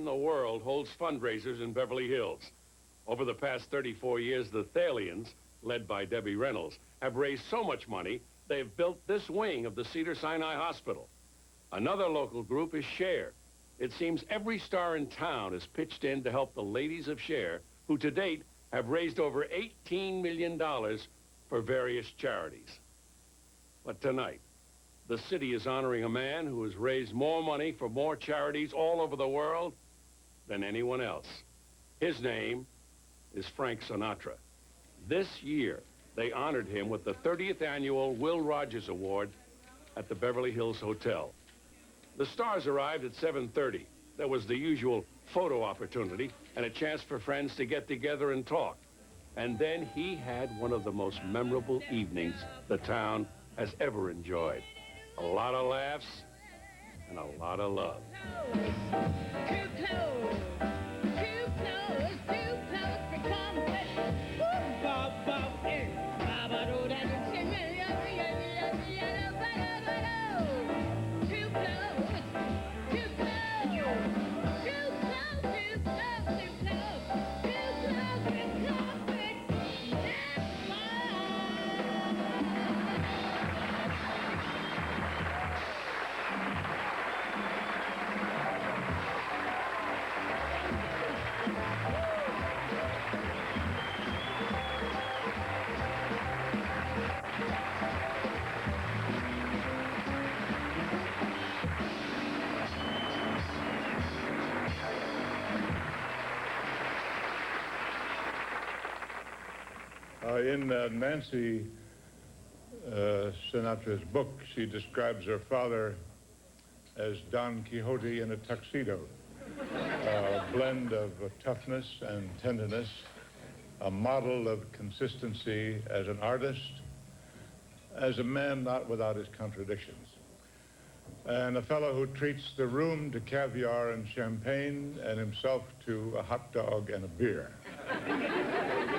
in the world holds fundraisers in Beverly Hills. Over the past 34 years, the Thalians, led by Debbie Reynolds, have raised so much money, they've built this wing of the Cedars-Sinai Hospital. Another local group is Share. It seems every star in town has pitched in to help the ladies of Share, who to date have raised over $18 million for various charities. But tonight, the city is honoring a man who has raised more money for more charities all over the world than anyone else. His name is Frank Sinatra. This year, they honored him with the 30th annual Will Rogers Award at the Beverly Hills Hotel. The stars arrived at 7:30. There was the usual photo opportunity and a chance for friends to get together and talk. And then he had one of the most memorable evenings the town has ever enjoyed. A lot of laughs and a lot of love. Too close, too close, too close for comfort. Woo, bop, bop, eh. Ba-ba-do, da, do, shimmy, yummy, yummy, yummy, yummy, ba-da-ba-do. Too close, too close, too close, too close, too close, too close for comfort. That's mine. In Nancy Sinatra's book, she describes her father as Don Quixote in a tuxedo, a blend of toughness and tenderness, a model of consistency as an artist, as a man not without his contradictions, and a fellow who treats the room to caviar and champagne and himself to a hot dog and a beer.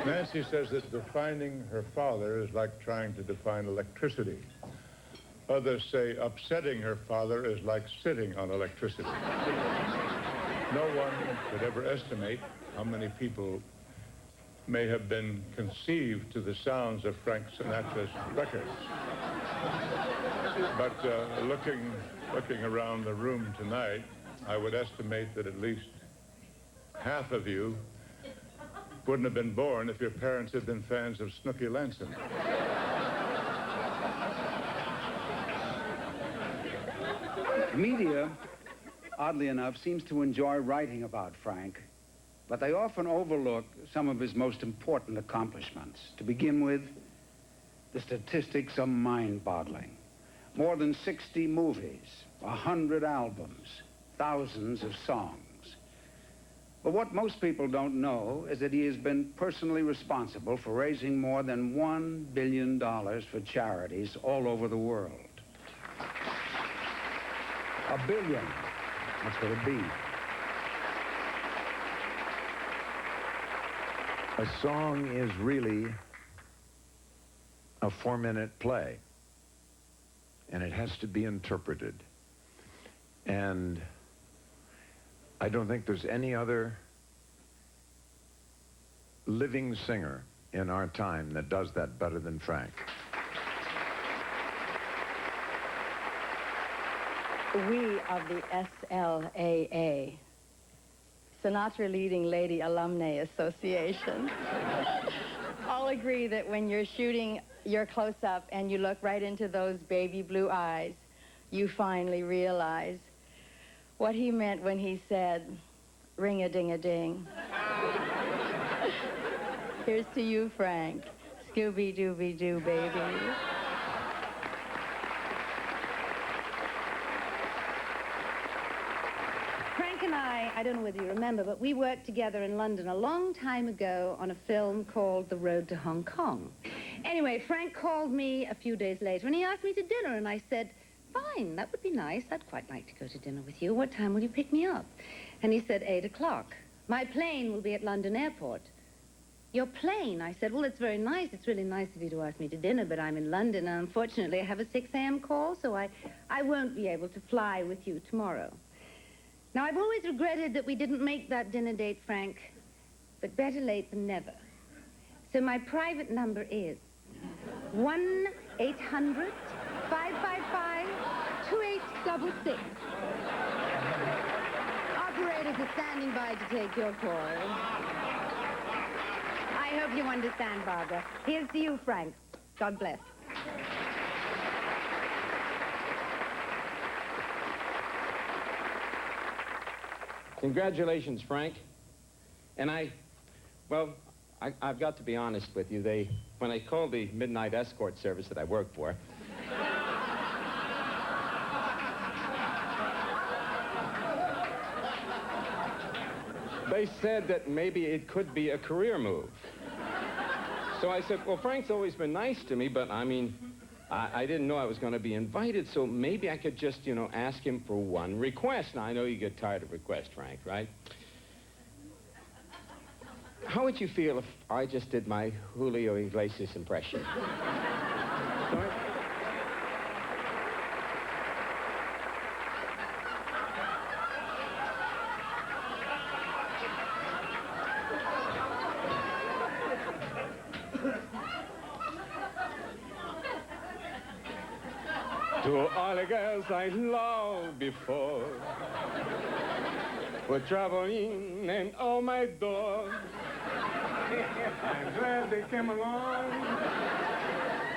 Nancy says that defining her father is like trying to define electricity. Others say upsetting her father is like sitting on electricity. No one could ever estimate how many people may have been conceived to the sounds of Frank Sinatra's records. But looking around the room tonight, I would estimate that at least half of you wouldn't have been born if your parents had been fans of Snooky Lanson. The media, oddly enough, seems to enjoy writing about Frank, but they often overlook some of his most important accomplishments. To begin with, the statistics are mind-boggling. More than 60 movies, 100 albums, thousands of songs. But what most people don't know is that he has been personally responsible for raising more than $1 billion for charities all over the world. $1 billion. That's what it be. A song is really a 4-minute play, and it has to be interpreted. And I don't think there's any other living singer in our time that does that better than Frank. We of the SLAA, Sinatra Leading Lady Alumni Association, all agree that when you're shooting your close-up and you look right into those baby blue eyes, you finally realize what he meant when he said, ring-a-ding-a-ding. Here's to you, Frank. Scooby-Dooby-Doo, baby. Frank and I don't know whether you remember, but we worked together in London a long time ago on a film called The Road to Hong Kong. Anyway, Frank called me a few days later and he asked me to dinner, and I said, fine, that would be nice. I'd quite like to go to dinner with you. What time will you pick me up? And he said, 8 o'clock. My plane will be at London Airport. Your plane? I said, well, it's very nice. It's really nice of you to ask me to dinner, but I'm in London, and unfortunately I have a 6 a.m. call, so I won't be able to fly with you tomorrow. Now, I've always regretted that we didn't make that dinner date, Frank, but better late than never. So my private number is 1-800-555-2866. Operators are standing by to take your call. I hope you understand, Barbara. Here's to you, Frank. God bless. Congratulations, Frank. And I've got to be honest with you. When I called the midnight escort service that I work for, they said that maybe it could be a career move. So I said, well, Frank's always been nice to me, but I mean, I didn't know I was going to be invited, so maybe I could just, ask him for one request. Now, I know you get tired of requests, Frank, right? How would you feel if I just did my Julio Iglesias impression? Sorry? To all the girls I loved before, were traveling and all my dogs. I'm glad they came along.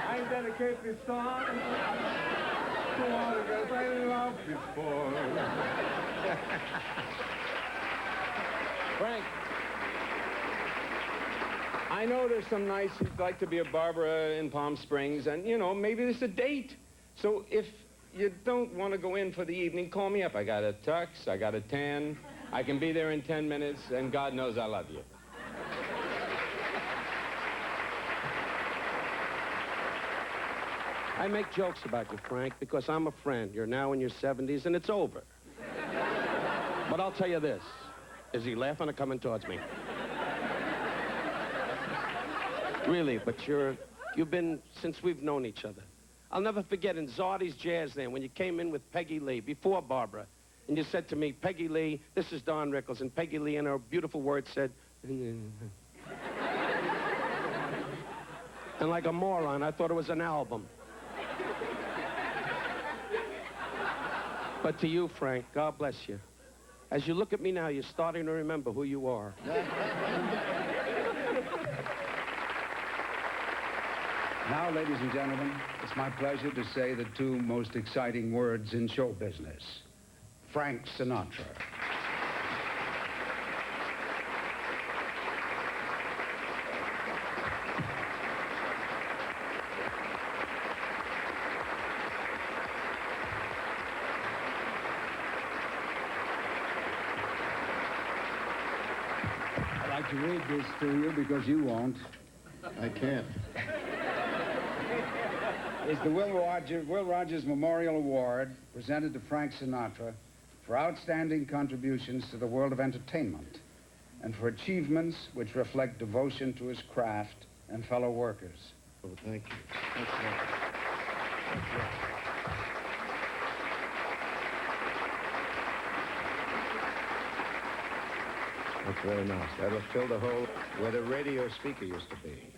I dedicate this song to all the girls I loved before. Frank, I know there's some nights you'd like to be a Barbara in Palm Springs, and, maybe there's a date. So if you don't want to go in for the evening, call me up. I got a tux, I got a tan. I can be there in 10 minutes, and God knows I love you. I make jokes about you, Frank, because I'm a friend. You're now in your 70s, and it's over. But I'll tell you this. Is he laughing or coming towards me? Really, but you've been since we've known each other. I'll never forget in Zardy's Jazz then when you came in with Peggy Lee, before Barbara, and you said to me, Peggy Lee, this is Don Rickles, and Peggy Lee in her beautiful words said, and like a moron, I thought it was an album. But to you, Frank, God bless you. As you look at me now, you're starting to remember who you are. Now, ladies and gentlemen, it's my pleasure to say the two most exciting words in show business. Frank Sinatra. I'd like to read this to you because you won't. I can't. Is the Will Rogers Memorial Award presented to Frank Sinatra for outstanding contributions to the world of entertainment and for achievements which reflect devotion to his craft and fellow workers. Oh, thank you. Thank you. That's very nice. That'll fill the hole where the radio speaker used to be.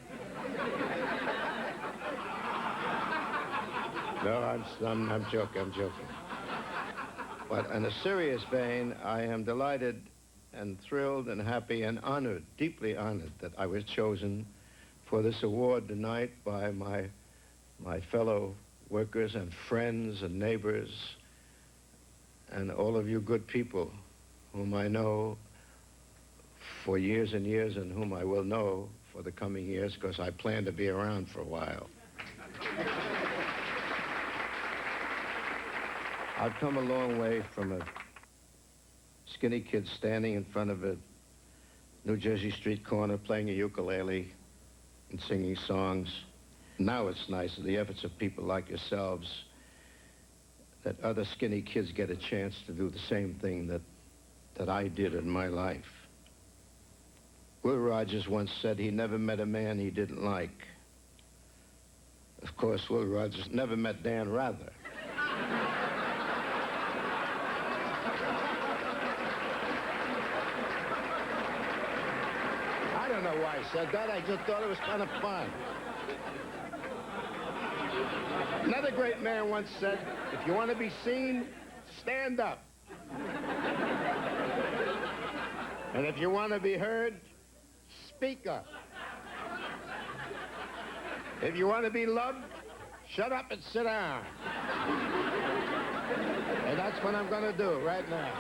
No, I'm joking. But in a serious vein, I am delighted and thrilled and happy and honored, deeply honored, that I was chosen for this award tonight by my fellow workers and friends and neighbors and all of you good people whom I know for years and years and whom I will know for the coming years because I plan to be around for a while. I've come a long way from a skinny kid standing in front of a New Jersey street corner playing a ukulele and singing songs. Now it's nice, the efforts of people like yourselves, that other skinny kids get a chance to do the same thing that I did in my life. Will Rogers once said he never met a man he didn't like. Of course, Will Rogers never met Dan Rather. I said that. I just thought it was kind of fun. Another great man once said, if you want to be seen, stand up. And if you want to be heard, speak up. If you want to be loved, shut up and sit down. And that's what I'm going to do right now.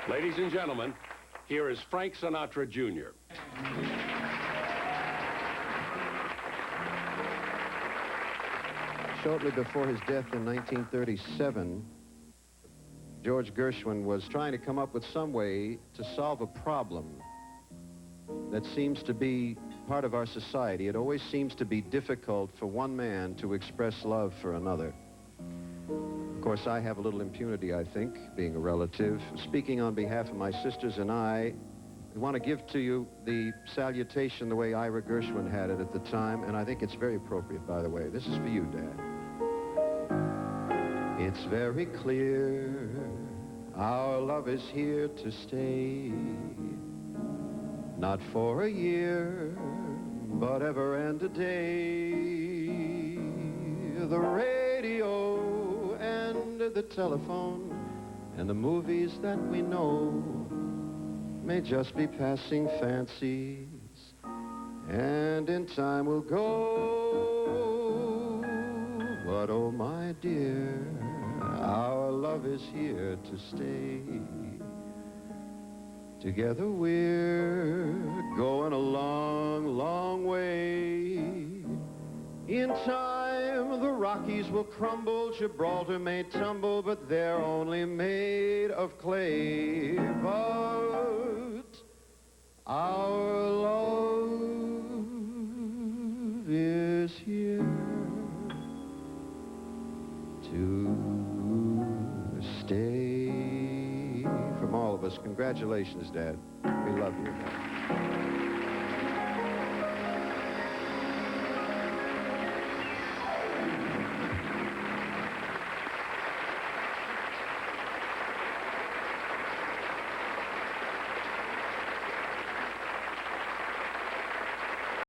Ladies and gentlemen, here is Frank Sinatra, Jr. Shortly before his death in 1937, George Gershwin was trying to come up with some way to solve a problem that seems to be part of our society. It always seems to be difficult for one man to express love for another. Of course, I have a little impunity, I think, being a relative. Speaking on behalf of my sisters and I want to give to you the salutation the way Ira Gershwin had it at the time, and I think it's very appropriate, by the way. This is for you, Dad. It's very clear our love is here to stay, not for a year, but ever and a day. The radio and the telephone and the movies that we know may just be passing fancies, and in time will go. But oh, my dear, our love is here to stay. Together we're going a long, long way. In time, the Rockies will crumble, Gibraltar may tumble, but they're only made of clay. But our love is here to stay. From all of us, congratulations, Dad. We love you.